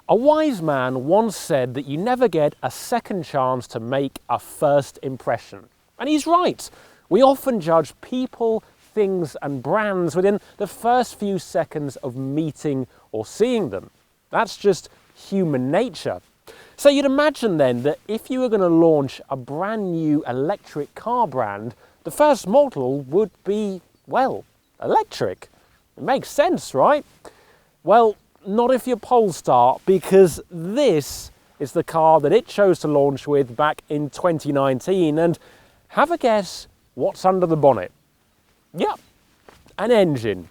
A wise man once said that you never get a second chance to make a first impression. And he's right. We often judge people, things and brands within the first few seconds of meeting or seeing them. That's just human nature. So you'd imagine then that if you were going to launch a brand new electric car brand, the first model would be, well, electric. It makes sense, right? Well, not if you're Polestar, because this is the car that it chose to launch with back in 2019. And have a guess what's under the bonnet? Yep, an engine.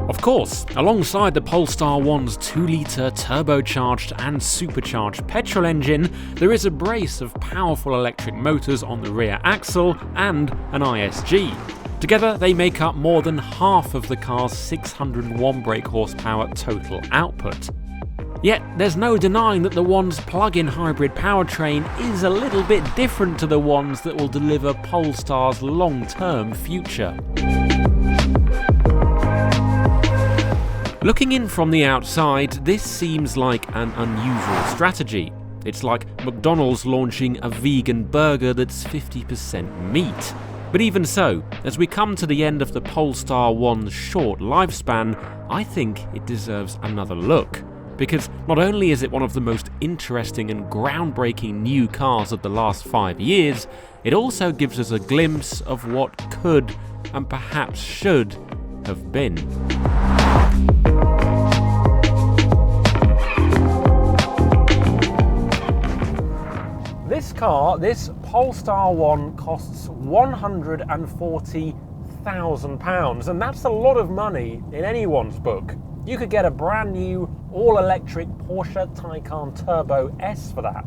Of course, alongside the Polestar 1's 2-litre turbocharged and supercharged petrol engine, there is a brace of powerful electric motors on the rear axle and an ISG. Together they make up more than half of the car's 601 brake horsepower total output. Yet there's no denying that the One's plug-in hybrid powertrain is a little bit different to the ones that will deliver Polestar's long-term future. Looking in from the outside, this seems like an unusual strategy. It's like McDonald's launching a vegan burger that's 50% meat. But even so, as we come to the end of the Polestar 1's short lifespan, I think it deserves another look. Because not only is it one of the most interesting and groundbreaking new cars of the last 5 years, it also gives us a glimpse of what could, and perhaps should, have been. This car, this Polestar 1, costs £140,000, and that's a lot of money in anyone's book. You could get a brand new all-electric Porsche Taycan Turbo S for that.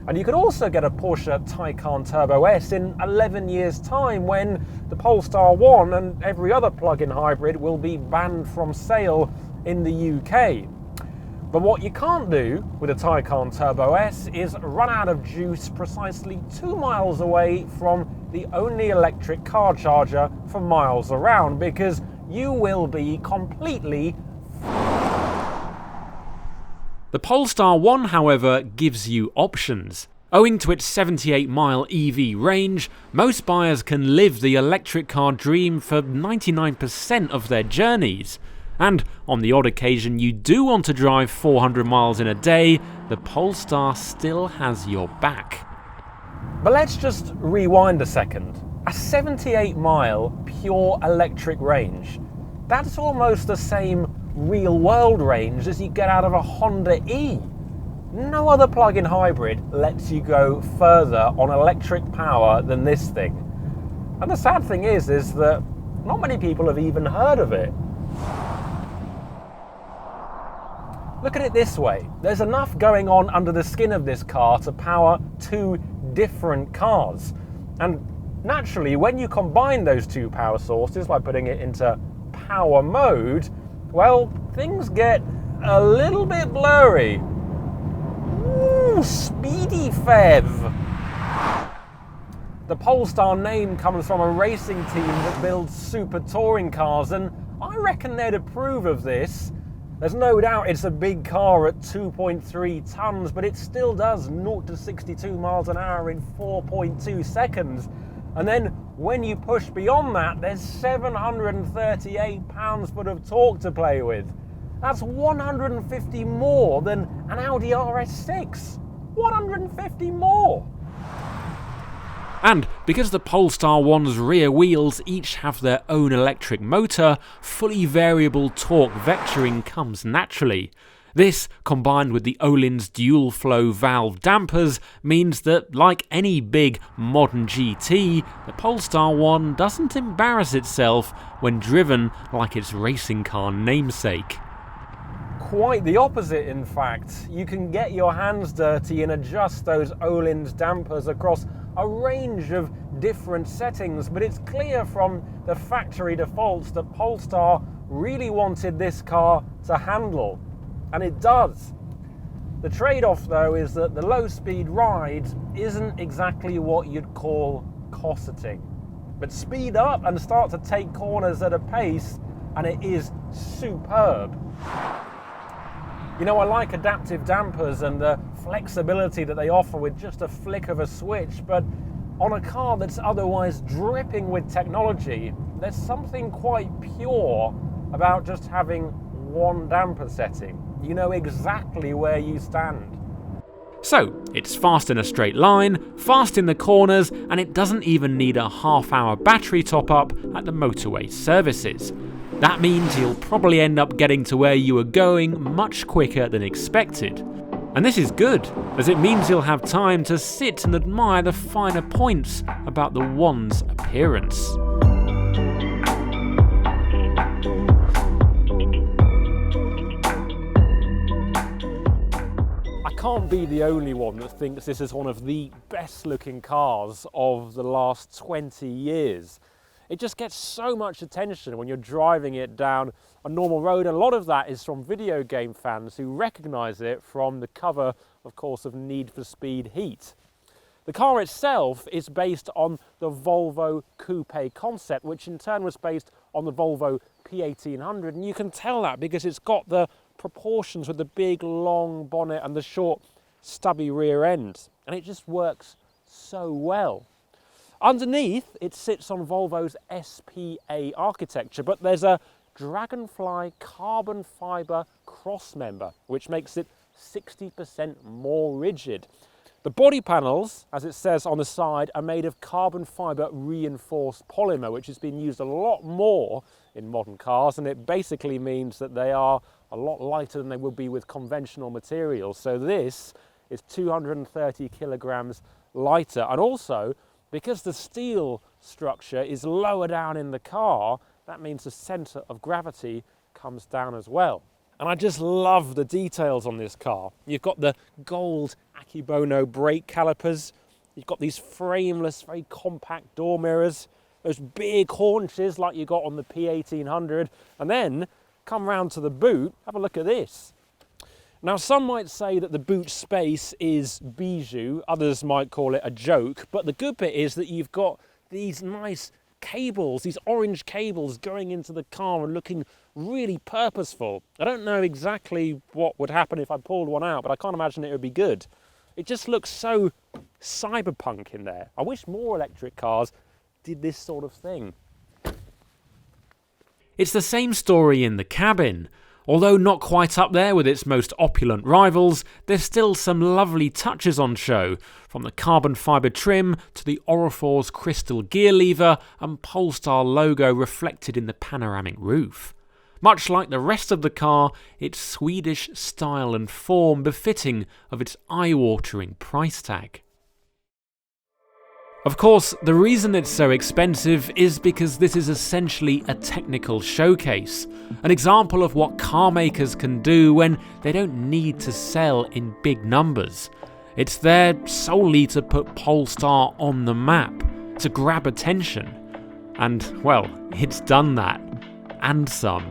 And you could also get a Porsche Taycan Turbo S in 11 years' time, when the Polestar 1 and every other plug-in hybrid will be banned from sale in the UK. But what you can't do with a Taycan Turbo S is run out of juice precisely 2 miles away from the only electric car charger for miles around, because you will be completely The Polestar 1, however, gives you options. Owing to its 78-mile EV range, most buyers can live the electric car dream for 99% of their journeys. And on the odd occasion you do want to drive 400 miles in a day, the Polestar still has your back. But let's just rewind a second. A 78-mile pure electric range, that's almost the same real-world range as you get out of a Honda E. No other plug-in hybrid lets you go further on electric power than this thing. And the sad thing is that not many people have even heard of it. Look at it this way. There's enough going on under the skin of this car to power 2 different cars. And naturally, when you combine those 2 power sources by putting it into power mode, well, things get a little bit blurry. Ooh, speedy Fev. The Polestar name comes from a racing team that builds super touring cars, and I reckon they'd approve of this. There's no doubt it's a big car at 2.3 tons, but it still does 0 to 62 miles an hour in 4.2 seconds. And then when you push beyond that, there's 738 pounds-foot of torque to play with. That's 150 more than an Audi RS6. 150 more! And because the Polestar 1's rear wheels each have their own electric motor, fully variable torque vectoring comes naturally. This, combined with the Öhlins dual-flow valve dampers, means that, like any big modern GT, the Polestar 1 doesn't embarrass itself when driven like its racing car namesake. Quite the opposite, in fact. You can get your hands dirty and adjust those Öhlins dampers across a range of different settings, but it's clear from the factory defaults that Polestar really wanted this car to handle, and it does. The trade-off, though, is that the low-speed ride isn't exactly what you'd call cosseting. But speed up and start to take corners at a pace, and it is superb. You know, I like adaptive dampers and the flexibility that they offer with just a flick of a switch, but on a car that's otherwise dripping with technology, there's something quite pure about just having one damper setting. You know exactly where you stand. So, it's fast in a straight line, fast in the corners, and it doesn't even need a half-hour battery top-up at the motorway services. That means you'll probably end up getting to where you were going much quicker than expected. And this is good, as it means you'll have time to sit and admire the finer points about the One's appearance. I can't be the only one that thinks this is one of the best looking cars of the last 20 years. It just gets so much attention when you're driving it down a normal road, and a lot of that is from video game fans who recognise it from the cover, of course, of Need for Speed Heat. The car itself is based on the Volvo Coupe concept, which in turn was based on the Volvo P1800, and you can tell that because it's got the proportions with the big long bonnet and the short stubby rear end, and it just works so well. Underneath, it sits on Volvo's SPA architecture, but there's a Dragonfly carbon fibre crossmember, which makes it 60% more rigid. The body panels, as it says on the side, are made of carbon fibre reinforced polymer, which has been used a lot more in modern cars, and it basically means that they are a lot lighter than they would be with conventional materials. So this is 230 kilograms lighter, and also because the steel structure is lower down in the car, that means the centre of gravity comes down as well. And I just love the details on this car. You've got the gold Akebono brake calipers, you've got these frameless, very compact door mirrors, those big haunches like you got on the P1800, and then come round to the boot, have a look at this. Now, some might say that the boot space is bijou, others might call it a joke, but the good bit is that you've got these nice cables, these orange cables going into the car and looking really purposeful. I don't know exactly what would happen if I pulled one out, but I can't imagine it would be good. It just looks so cyberpunk in there. I wish more electric cars did this sort of thing. It's the same story in the cabin. Although not quite up there with its most opulent rivals, there's still some lovely touches on show, from the carbon fibre trim to the Orifor's crystal gear lever and Polestar logo reflected in the panoramic roof. Much like the rest of the car, it's Swedish style and form befitting of its eye-watering price tag. Of course, the reason it's so expensive is because this is essentially a technical showcase, an example of what car makers can do when they don't need to sell in big numbers. It's there solely to put Polestar on the map, to grab attention. And, well, it's done that. And some.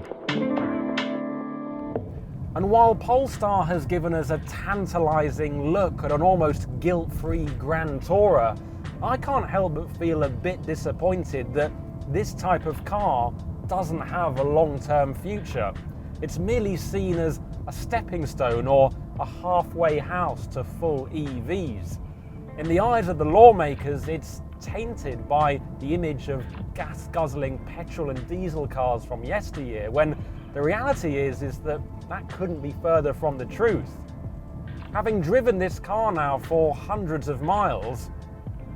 And while Polestar has given us a tantalising look at an almost guilt-free Grand Tourer, I can't help but feel a bit disappointed that this type of car doesn't have a long-term future. It's merely seen as a stepping stone or a halfway house to full EVs. In the eyes of the lawmakers, it's tainted by the image of gas-guzzling petrol and diesel cars from yesteryear, when the reality is that couldn't be further from the truth. Having driven this car now for hundreds of miles,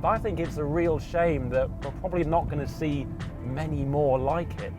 I think it's a real shame that we're probably not going to see many more like it.